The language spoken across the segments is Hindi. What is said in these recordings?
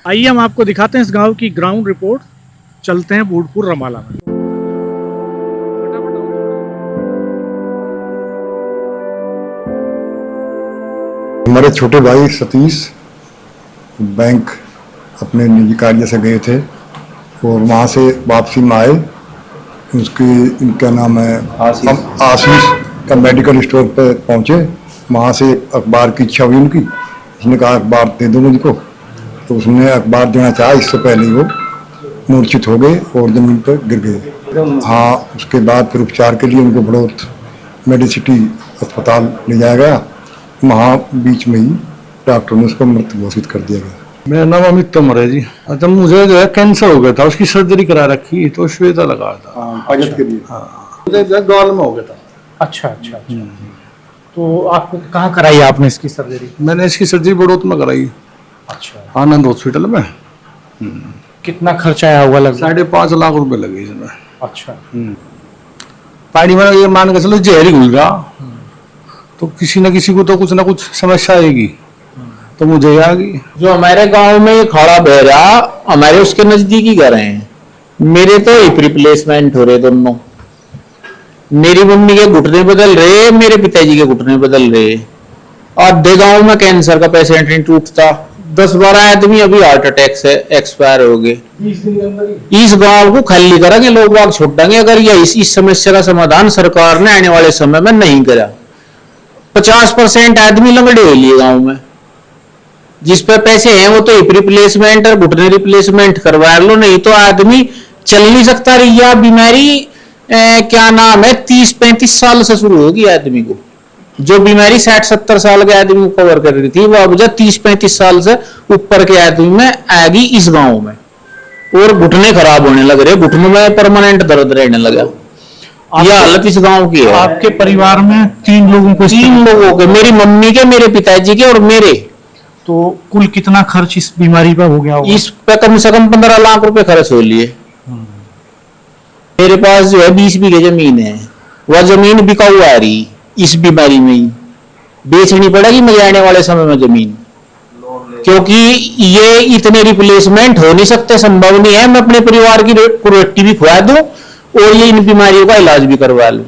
आइए हम आपको दिखाते हैं इस गांव की ग्राउंड रिपोर्ट। चलते हैं बूढ़पुर रमाला में। हमारे छोटे भाई सतीश बैंक अपने निजी कार्य से गए थे और वहाँ से वापसी में आए। उसकी इनका नाम है आशीष का मेडिकल स्टोर पर पहुँचे। वहाँ से अखबार की इच्छा हुई उनकी, उसने कहा अखबार दे दो मुझको, तो उसने अखबार देना चाहा। इससे पहले वो मूर्छित हो गए और जमीन पर गिर गए। हाँ, उसके बाद फिर उपचार के लिए उनको बड़ौत मेडिसिटी अस्पताल ले जाया गया। वहाँ बीच में ही डॉक्टर ने उसको मृत घोषित कर दिया गया। मेरा नाम अमित तोमर है जी। अच्छा, मुझे जो है कैंसर हो गया था, उसकी सर्जरी करा रखी, तो श्वेता लगा था पायलट के लिए। हाँ, मुझे गाल में हो गया था। अच्छा अच्छा अच्छा। तो आप कहाँ कराई आपने इसकी सर्जरी? मैंने इसकी सर्जरी बड़ौत में कराई। अच्छा, आनंद हॉस्पिटल में। कितना खर्चा आया होगा? लगभग 5.5 लाख रुपए लगे इसमें। अच्छा। पानी में ये मान के चलो जहर घुल गया, तो किसी न किसी को तो कुछ ना कुछ समस्या आएगी, तो मुझे आ गई। जो हमारे गांव में ये खड़ा बह रहा, हमारे उसके नजदीक ही घर हैं। मेरे तो हिप रिप्लेसमेंट हो रहे दोनों। मेरी मम्मी के घुटने बदल रहे, मेरे पिताजी के घुटने बदल रहे। आधे गांव में कैंसर का पेशेंट नहीं टूटता। 10-12 आदमी अभी हार्ट अटैक से एक्सपायर हो गए। इस गांव को खाली करा के लोग बाग छोड़ देंगे अगर ये इस समस्या का समाधान सरकार ने आने वाले समय में नहीं करा। 50% आदमी लंगड़े हो लिए गांव में। जिस पे पैसे हैं वो तो हिप रिप्लेसमेंट और घुटने रिप्लेसमेंट करवा लो, नहीं तो आदमी चल नहीं सकता। यह बीमारी क्या नाम है 30-35 साल से शुरू होगी आदमी को। जो बीमारी 60-70 साल के आदमी को कवर कर रही थी, वो अब 30-35 साल से ऊपर के आदमी में आएगी इस गांव में। और घुटने खराब होने लग रहे, घुटनों में परमानेंट दर्द रहने लगा। यह हालत इस गांव की है। आपके परिवार में 3 लोगों को? 3 लोगों के, मेरी मम्मी के, मेरे पिताजी के और मेरे। तो कुल कितना खर्च इस बीमारी पर हो गया होगा? इस पे कम से कम 15 लाख रुपए खर्च हो लिए। मेरे पास जो है 20 बीघे जमीन है, वह जमीन बिकाऊ आ रही। इस बीमारी में ही बेचनी पड़ेगी मुझे आने वाले समय में जमीन, क्योंकि ये इतने रिप्लेसमेंट हो नहीं सकते, संभव नहीं है। मैं अपने परिवार की रोटी भी खुआ दूं और ये इन बीमारियों का इलाज भी करवा लूं।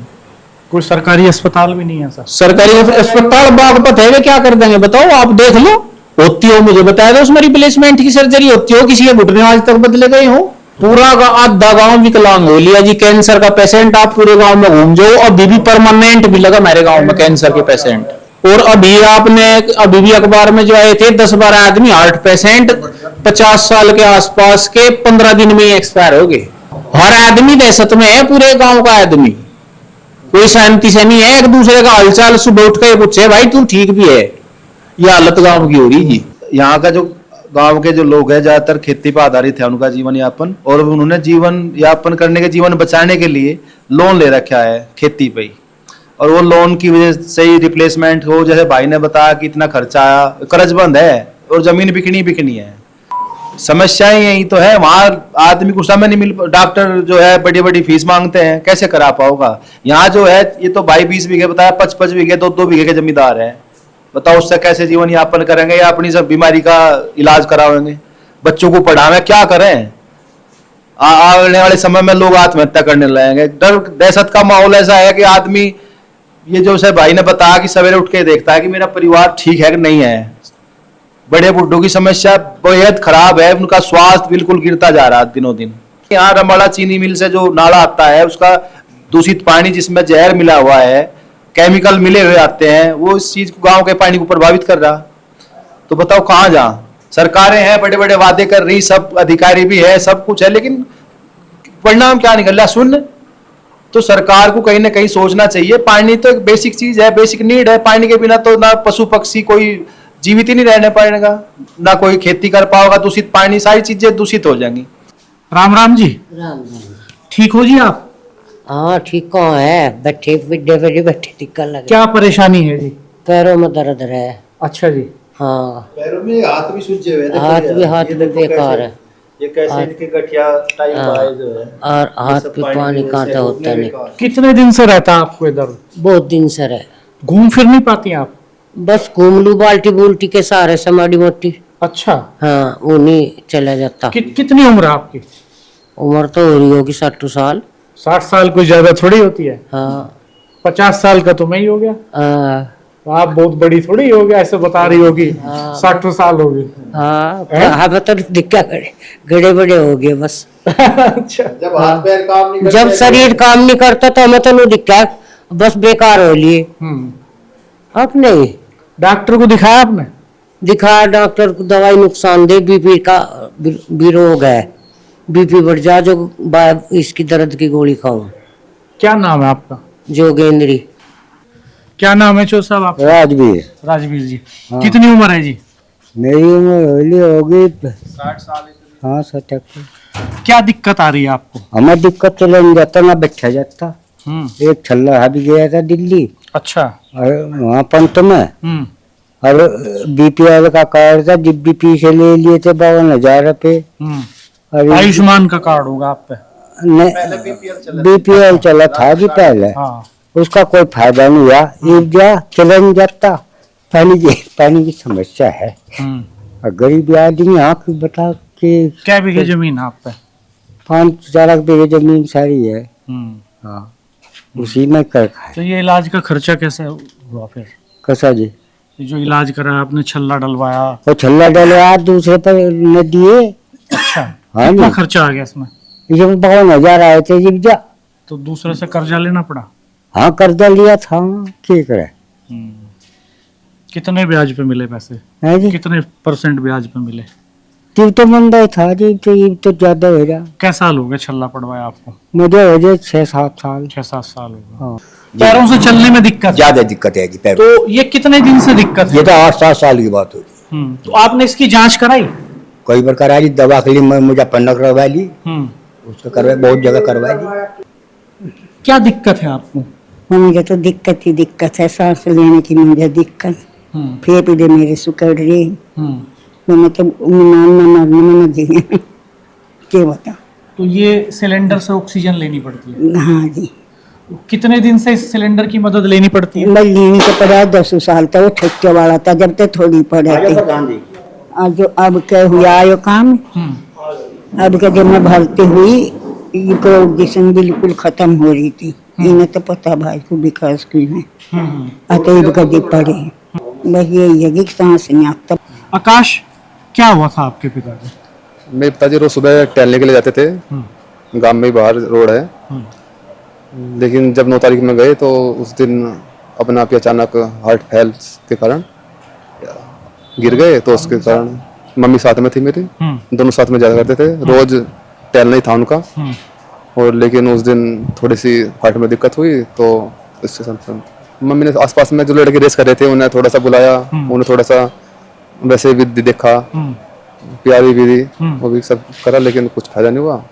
कोई सरकारी अस्पताल भी नहीं है सर? सरकारी अस्पताल बागपत है, वे क्या कर देंगे बताओ? आप देख लो, होती हो मुझे बताया दो, उसमें रिप्लेसमेंट की सर्जरी होती हो, किसी के घुटने आज तक बदले गए हो। पूरा आधा गांव विकलांग हो लिया जी। कैंसर का पेशेंट आप पूरे गांव में घूम जाओ, अभी भी परमानेंट भी लगा मेरे गांव में कैंसर के पेशेंट। और अभी भी अखबार में जो आए थे 10-12 आदमी हार्ट पेशेंट 50 साल के आसपास के 15 दिन में ही एक्सपायर हो गए। हर आदमी दहशत में है, पूरे गांव का आदमी कोई शांति से नहीं है। एक दूसरे का हालचाल सुबह उठ कर पूछे भाई तू ठीक भी है। यह हालत गांव की हो रही जी। यहाँ का जो गांव के जो लोग हैं ज्यादातर खेती पर आधारित है उनका जीवन यापन, और उन्होंने जीवन यापन करने के, जीवन बचाने के लिए लोन ले रखा है खेती पे ही। और वो लोन की वजह से ही रिप्लेसमेंट हो, जैसे भाई ने बताया कि इतना खर्चा आया, कर्जबंद है और जमीन बिकनी है। समस्याएं यही तो है। वहां आदमी को समय नहीं मिल, डॉक्टर जो है बड़ी बड़ी फीस मांगते हैं, कैसे करा पाओगा। यहाँ जो है ये तो भाई 20 बीघे बताया, 55 बीघे 2-2 बीघे के जमींदार है। बताओ उससे कैसे जीवन यापन करेंगे या अपनी सब बीमारी का इलाज कराएंगे, बच्चों को पढ़ाएं, क्या करें। आने वाले समय में लोग आत्महत्या करने लगेंगे। डर दहशत का माहौल ऐसा है कि आदमी, ये जो सर भाई ने बताया कि सवेरे उठ के देखता है कि मेरा परिवार ठीक है कि नहीं है। बड़े बुड्ढों की समस्या बेहद खराब है, उनका स्वास्थ्य बिल्कुल गिरता जा रहा है दिनों दिन। यहाँ रमवाड़ा चीनी मिल से जो नाला आता है, उसका दूषित पानी जिसमें जहर मिला हुआ है, केमिकल मिले हुए आते हैं, वो इस चीज को, गांव के पानी को प्रभावित कर रहा। तो बताओ कहाँ जा। सरकारें हैं, बड़े बड़े वादे कर रही, सब अधिकारी भी है, सब कुछ है, लेकिन परिणाम क्या निकल रहा सुन। तो सरकार को कहीं ना कहीं सोचना चाहिए। पानी तो एक बेसिक चीज है, बेसिक नीड है। पानी के बिना तो ना पशु पक्षी कोई जीवित ही नहीं रहने पाएगा, ना कोई खेती कर पाओगा। दूषित पानी, सारी चीजें दूषित हो जाएंगी। राम राम जी। राम। ठीक हो जी आप? हाँ ठीक कौन है, बैठे बैठे टिक्का लगे। क्या परेशानी है जी? पैरों में दर्द है। अच्छा जी। हाँ, पैरों में, हाथ भी सूजे हुए हैं। हाथ भी बेकार है। ये कैसे इनके गठिया टाइप आए जो है, और हाथ पे पानी कांटा होता नहीं। कितने दिन से रहता है आपको ये दर्द? बहुत दिन से है। घूम फिर नहीं पाती आप? बस घूम लू बाल्टी बुल्टी के सहारे से माड़ी मोटी। अच्छा, हाँ वो नहीं चला जाता। कितनी उम्र है आपकी? उम्र तो हो रही होगी 60 साल। 60 साल कोई ज्यादा थोड़ी होती है। हाँ 50 साल का तो मैं ही हो गया। तो आप बहुत बड़ी थोड़ी हो गया, ऐसे बता रही होगी 60 साल हो गई। हाँ हाँ तो दिक्कत गड़े बड़े हो गए बस। अच्छा, जब हाथ पैर काम नहीं जब शरीर काम नहीं करता तो हमें तो नहीं दिक्कत, बस बेकार हो लिए। अब नहीं डॉक्टर को दिखाया आपने? दिखाया डॉक्टर को, दवाई नुकसानदेह, बीपी का भी रोग है, बीपी बढ़ जा जो इसकी दर्द की गोली खाऊं। क्या नाम है आपका? जोगेंद्री। क्या नाम है चो साहब आप? राजवीर। राजवीर जी। कितनी उम्र है जी? मेरी उम्र होगी 60 साल। हाँ 60। क्या दिक्कत आ रही है आपको? हमें दिक्कत चले नहीं जाता, ना बैठा जाता। एक छल्ला भी गया था दिल्ली, अच्छा। और वहाँ पंत में, और बीपीएल का कार्ड था, बीपी से ले लिए थे 52,000 रुपये। आयुष्मान का कार्ड होगा आप पे? बीपीएल चला था जी पहले। हाँ। उसका कोई फायदा नहीं हुआ, एक जा चला नहीं जाता। पानी की समस्या है, और गरीब आदमी आप बता के। क्या बीघे जमीन है आप पे? 5-4 बीघे जमीन सारी है। हाँ उसी में कर खाए। तो ये इलाज का खर्चा कैसे हुआ फिर? कैसा जी? ये जो इलाज करा आपने, छल्ला डलवाया? वो छल्ला डलवा दूसरे पर न दिए। अच्छा। हाँ कितना जी। खर्चा आ गया इसमें? इसमें 52,000 आए थे जी जा। तो दूसरे से कर्जा लेना पड़ा? हाँ कर्जा लिया था, क्या करे। कितने ब्याज पे मिले पैसे? है जी, कितने % ब्याज पे मिले? तब तो मंदा ही था जी, तो ज्यादा हो गया। क्या साल हो गए छल्ला पड़वाया आपको? मुझे हो गए 6-7 साल। 6-7 साल हो गए। हाँ। पैरों से चलने में दिक्कत? ज्यादा दिक्कत है जी पैर। तो ये कितने दिन से दिक्कत है? ये तो 8-7 साल की बात होगी। तो आपने इसकी जांच कराई? कई बार करा ली, दवा के लिए मैं मुजफ्फरनगर करवा ली, उसको करवा, बहुत जगह करवा ली। क्या दिक्कत है आपको? मुझे तो दिक्कत ही दिक्कत है, सांस लेने की मुझे दिक्कत, फेफड़े मेरे सुकड़ रहे, मैंने तो मरने में दिए। क्या बता। तो ये सिलेंडर से ऑक्सीजन लेनी पड़ती है? हाँ जी। कितने दिन से इस सिलेंडर की मदद लेनी पड़ती है? मैं लेने को पड़ा 10 साल तक, वो ठेके वाला था जब तक थोड़ी पड़े थे। जो अब क्या हुआ आयो काम, अब क्या जब मैं भर्ती हुई, इनको ऑक्सीजन बिल्कुल खत्म हो रही थी। इन्हें तो पता भाई को विकास की है, अतएव कभी पड़े, बस यही है कि सांस नहीं आता। आकाश, क्या हुआ था आपके पिताजी? मेरे पिताजी रोज सुबह टहलने के लिए जाते थे, गांव में बाहर रोड है, लेकिन जब 9 तारीख में गए तो उस दिन अपने आप ही अचानक हार्ट फेल के कारण गिर गए। तो उसके कारण मम्मी साथ में थी मेरी, दोनों साथ में जाया करते थे, रोज टहलना ही था उनका। और लेकिन उस दिन थोड़ी सी हार्ट में दिक्कत हुई, तो इससे मम्मी ने आसपास में जो लड़के रेस कर रहे थे उन्हें थोड़ा सा बुलाया, उन्हें थोड़ा सा वैसे विधि देखा, प्यारी विधि, वो भी सब करा, लेकिन कुछ फायदा नहीं हुआ।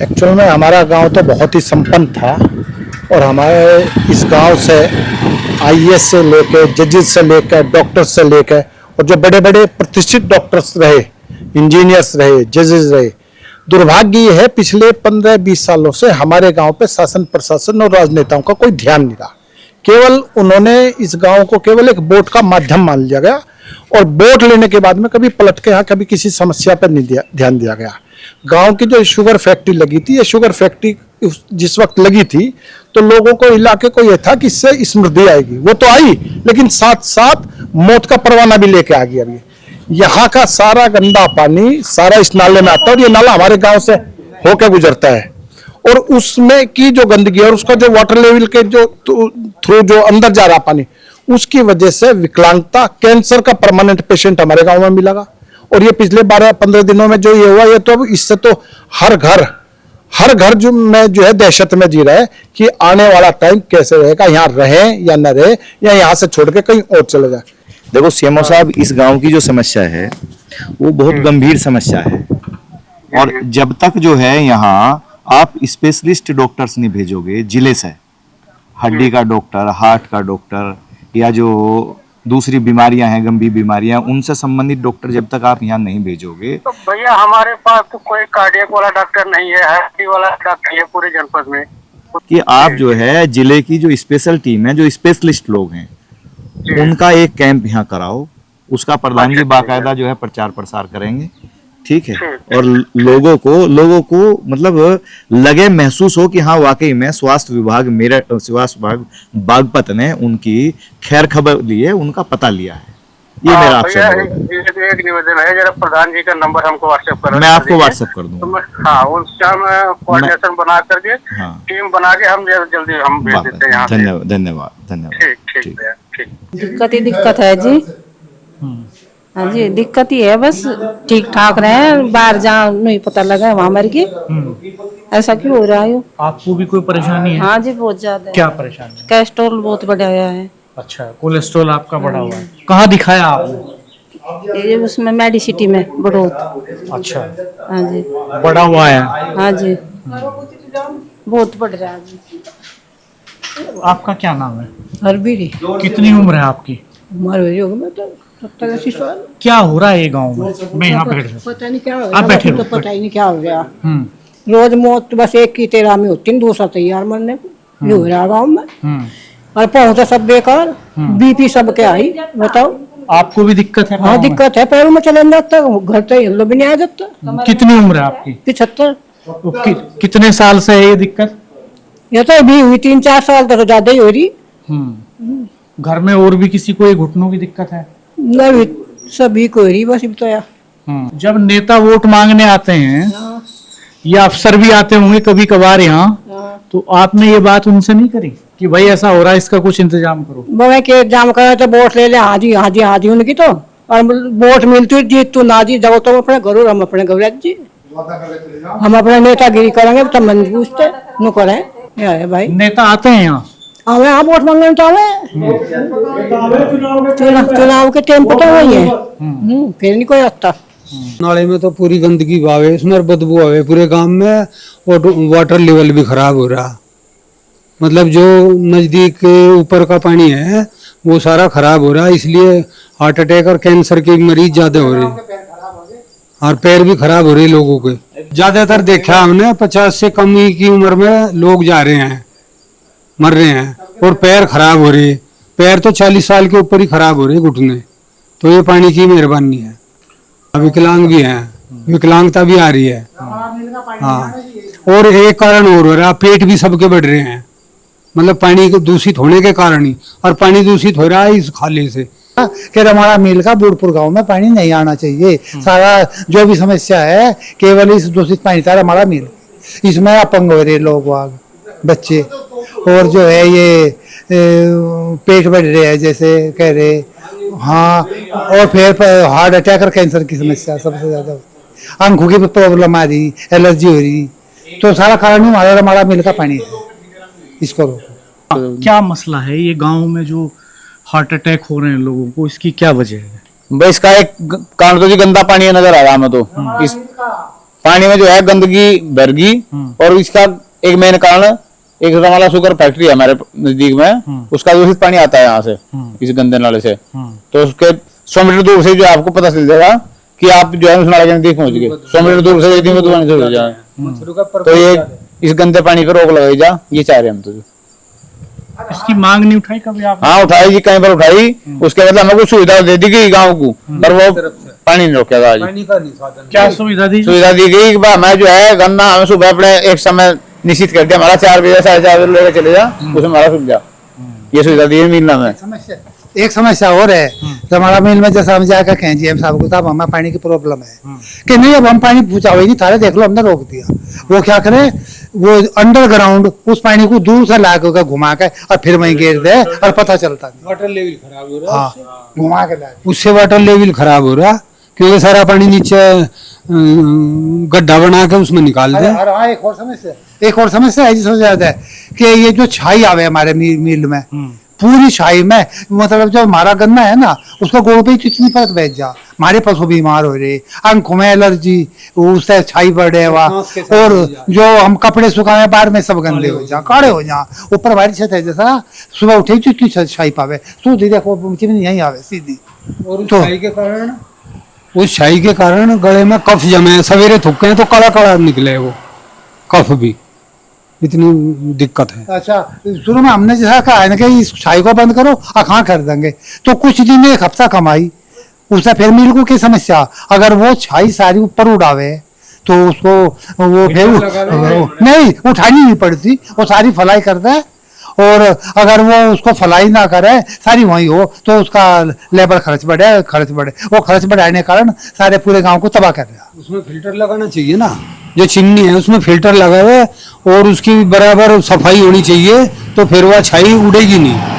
एक्चुअल में हमारा गांव तो बहुत ही संपन्न था, और हमारे इस गांव से आईएएस से लेकर, जजेस से लेकर, डॉक्टर्स से लेकर, और जो बड़े बड़े प्रतिष्ठित डॉक्टर्स रहे, इंजीनियर्स रहे, जजेस रहे, दुर्भाग्य ये है पिछले 15-20 सालों से हमारे गांव पे शासन प्रशासन और राजनेताओं का कोई ध्यान नहीं रहा। केवल उन्होंने इस गांव को केवल एक वोट का माध्यम मान लिया गया, और वोट लेने के बाद में कभी पलट के यहाँ कभी किसी समस्या पर नहीं ध्यान दिया गया। गांव की जो शुगर फैक्ट्री लगी थी, ये शुगर फैक्ट्री जिस वक्त लगी थी तो लोगों को, इलाके को ये था कि इससे समृद्धि आएगी, वो तो आई, लेकिन साथ साथ मौत का परवाना भी लेके आ गई। अभी यहाँ का सारा गंदा पानी सारा इस नाले में आता है, और ये नाला हमारे गांव से होकर गुजरता है, और उसमें की जो गंदगी और उसका जो वाटर लेवल के जो थ्रू जो अंदर जा रहा पानी, उसकी वजह से विकलांगता, कैंसर का परमानेंट पेशेंट हमारे गांव में मिला। और ये पिछले 12-15 दिनों में जो ये हुआ, ये तो अब इससे तो हर घर जो में जो है दहशत में जी रहा है कि आने वाला टाइम कैसे रहेगा, यहाँ रहे या न रहे, या यहाँ से छोड़ के कहीं और चले जाए। देखो सीएमओ साहब, इस गांव की जो समस्या है वो बहुत गंभीर समस्या है, और जब तक जो है यहाँ आप स्पेशलिस्ट डॉक्टर्स नहीं भेजोगे जिले से, हड्डी का डॉक्टर, हार्ट का डॉक्टर, या जो दूसरी बीमारियां हैं, गंभीर बीमारियां, उनसे संबंधित डॉक्टर जब तक आप यहाँ नहीं भेजोगे। तो भैया हमारे पास तो कोई कार्डियक वाला डॉक्टर नहीं है, हड्डी वाला डॉक्टर है पूरे जनपद में। कि आप जो है जिले की जो स्पेशल टीम है, जो स्पेशलिस्ट लोग हैं, उनका एक कैंप यहाँ कराओ, उसका प्रधान जी बाकायदा जो है प्रचार प्रसार करेंगे, ठीक है। और लोगों को मतलब लगे, महसूस हो कि हाँ वाकई में स्वास्थ्य विभाग बागपत ने उनकी खैर खबर ली है, उनका पता लिया है। ये मेरा आपसे एक निवेदन है, जरा प्रधान जी का नंबर हमको व्हाट्सएप कर, मैं आपको व्हाट्सएप कर दूंगा। हाँ, उसका हम कोऑर्डिनेशन बना करके टीम बना के हम जल्दी हम भेज देते हैं यहाँ से। धन्यवाद। ठीक है, ठीक। दिक्कत ही दिक्कत है जी। हाँ जी, दिक्कत ही है, बस ठीक ठाक रहे, बाहर जहाँ नहीं पता लगा वहाँ मर गए। ऐसा क्यों हो रहा है? आपको भी कोई परेशानी है? हाँ जी, बहुत ज्यादा। क्या परेशानी है? कोलेस्ट्रॉल बहुत बढ़ा हुआ है। अच्छा, कोलेस्ट्रॉल आपका बढ़ा हुआ है। कहाँ दिखाया आपने? ये उसमें मेडिसिटी में बहुत। अच्छा, हाँ जी, बढ़ा हुआ है। हाँ जी, बहुत बढ़ रहा है जी। आपका क्या नाम है? हरबीरी। कितनी उम्र है आपकी? हमारे योग में तो 70-80 साल। क्या हो रहा है ये गांव में? मैं यहाँ बैठ जाऊँ। पता नहीं क्या हो आप बैठे रहा, रहो, तो पता ही नहीं क्या हो गया। रोज मौत बस एक की तेरा में होती, दूसरा तैयार मरने को। ये हो रहा गाँव में। और पहुंचा सब बेकार, बीपी सब क्या आई बताओ। आपको भी दिक्कत है? हाँ, दिक्कत है, पैरों में चले जाता, घर तो हिलो भी नहीं आ जाता। कितनी उम्र है आपकी? 75। कितने साल से है ये दिक्कत? ये तो अभी हुई 3-4 साल तक, ज्यादा ही हो रही। घर में और भी किसी को ये घुटनों की दिक्कत है? नहीं, सभी को हो रही बस तो यार। जब नेता वोट मांगने आते हैं या अफसर भी आते होंगे कभी कभार यहाँ, तो आपने ये बात उनसे नहीं करी कि भाई ऐसा हो रहा है, इसका कुछ इंतजाम करो? बोले कि इंतजाम करे तो वोट ले ले। हाँ जी, हाँ जी, हाँ जी उनकी तो। और वोट मिलती जीत तू ना जी, जब तुम अपने घर, हम अपने घर जी, हम अपने नेतागिरी करेंगे तब मन पूछते न करें। है भाई, नेता आते हैं यहाँ? हमें आप वोट मांगने तो हमें चुनाव के टाइम पता वही है। फिर नहीं कोई आता। नाले में तो पूरी गंदगी भावे, उसमें बदबू आवे पूरे गांव में, और वाटर लेवल भी खराब हो रहा। मतलब जो नजदीक के ऊपर का पानी है वो सारा खराब हो रहा है, इसलिए हार्ट अटैक और कैंसर के मरीज ज्यादा हो रहे, और पैर भी खराब हो रहे लोगों के। ज्यादातर देखा हमने 50 से कम की उम्र में लोग जा रहे हैं, मर रहे हैं, और पैर खराब हो रहे। पैर तो 40 साल के ऊपर ही खराब हो रहे घुटने। तो ये पानी की मेहरबानी है। विकलांग भी हैं, विकलांगता भी आ रही है। हाँ, और एक कारण और हो रहा है, पेट भी सबके बढ़ रहे हैं, मतलब पानी दूषित होने के कारण ही। और पानी दूषित हो रहा है इस खाले से। कि रमाड़ा मिल का बूढ़पुर गांव में पानी नहीं आना चाहिए। सारा जो भी समस्या है केवल इस दूषित पानी था रमाड़ा मिल, इसमें अपंग हो रहे लोग वाग बच्चे, और जो है ये पेट बढ़ रहे हैं जैसे कह रहे। हाँ, और फिर हार्ट अटैक और कैंसर की समस्या सबसे ज्यादा, आंखों की प्रॉब्लम आ रही, एलर्जी हो रही। तो सारा कारण ही हमारा रमाड़ा मिल का पानी है। इसको क्या मसला है ये गांव में जो हार्ट अटैक हो रहे हैं लोगों को, इसकी क्या वजह है? भाई इसका एक कारण तो जी गंदा पानी नजर आ रहा है हमें तो। इस पानी में जो है गंदगी भर गई, और इसका एक मेन कारण एक रमाला शुगर फैक्ट्री है हमारे नजदीक में, उसका दूषित पानी आता है यहाँ से, इस गंदे नाले से। तो उसके 100 मीटर दूर से जो आपको पता चल जाएगा कि आप जो है उस नाले के नजदीक पहुंच गए। 100 मीटर दूर से यदि वो पानी से जाए तो ये इस गंदे पानी पर रोक लगाई जा, ये चाह रहे हम तो। इसकी मांग नहीं उठाई कभी आप? हाँ उठाई जी, कई बार उठाई। उसके बाद हमें कुछ सुविधा दे दी गई गाँव को, पर वो पानी नहीं रोकेगा। क्या सुविधा दी? सुविधा दी गई कि हमें जो है गन्ना हमें सुबह अपने एक समय निश्चित कर दिया, हमारा 4 बजे 4:30 बजे लेकर चले जा, उसमें हमारा सुविधा, ये सुविधा दी है मिलना में। एक समस्या और है, रमाड़ा मिल में जैसा हम जाकर कहें जी हम साहब को साहब हमें पानी की प्रॉब्लम है कि नहीं, अब हम पानी पूछा ही नहीं थारे, देख लो हमने रोक दिया। वो क्या करे, वो अंडरग्राउंड उस पानी को दूर से ला के घुमा के और फिर वहीं गिर दे और पता चलता नहीं। वाटर लेवल खराब हो रहा है। हाँ, घुमा के उससे वाटर लेवल खराब हो रहा, क्योंकि सारा पानी नीचे गड्ढा बना के उसमें निकाल दे। हाँ, एक और समस्या है जिससे ज्यादा है कि ये जो छाई आवे हमारे मिल में, पूरी छाई में, मतलब जो हमारा गन्ना है ना उसको गोड़ पे इतनी परत बैठ जा, हमारे पशु बीमार हो रहे, आंखों में एलर्जी, उससे छाई बढ़े हुआ, और जो हम कपड़े सुखाए बाहर में सब गंदे हो जा, काड़े हो जा। ऊपर बारिश है जैसा सुबह उठे तो इतनी छाई पावे, सूधी देखो यही आवे सीधी। तो उस छाई के कारण गले में कफ जमे, सवेरे थुके तो कड़ा कड़ा निकले वो कफ भी, इतनी दिक्कत है। अच्छा, शुरू में हमने जैसा कहा है ना कि इस छाई को बंद करो, अखा कर देंगे, तो कुछ दिन 1 हफ्ता कमाई, उससे फिर मिल को की समस्या, अगर वो छाई सारी ऊपर उड़ावे तो उसको वो फिर नहीं उठानी नहीं पड़ती, वो सारी फलाई करता है। और अगर वो उसको फलाई ना करे सारी वही हो तो उसका लेबर खर्च बढ़े, वो खर्च बढ़ाने के कारण सारे पूरे गांव को तबाह कर रहा। उसमें फिल्टर लगाना चाहिए ना, जो चिमनी है उसमें फिल्टर लगावे और उसकी बराबर सफाई होनी चाहिए, तो फिर वह छाई उड़ेगी नहीं।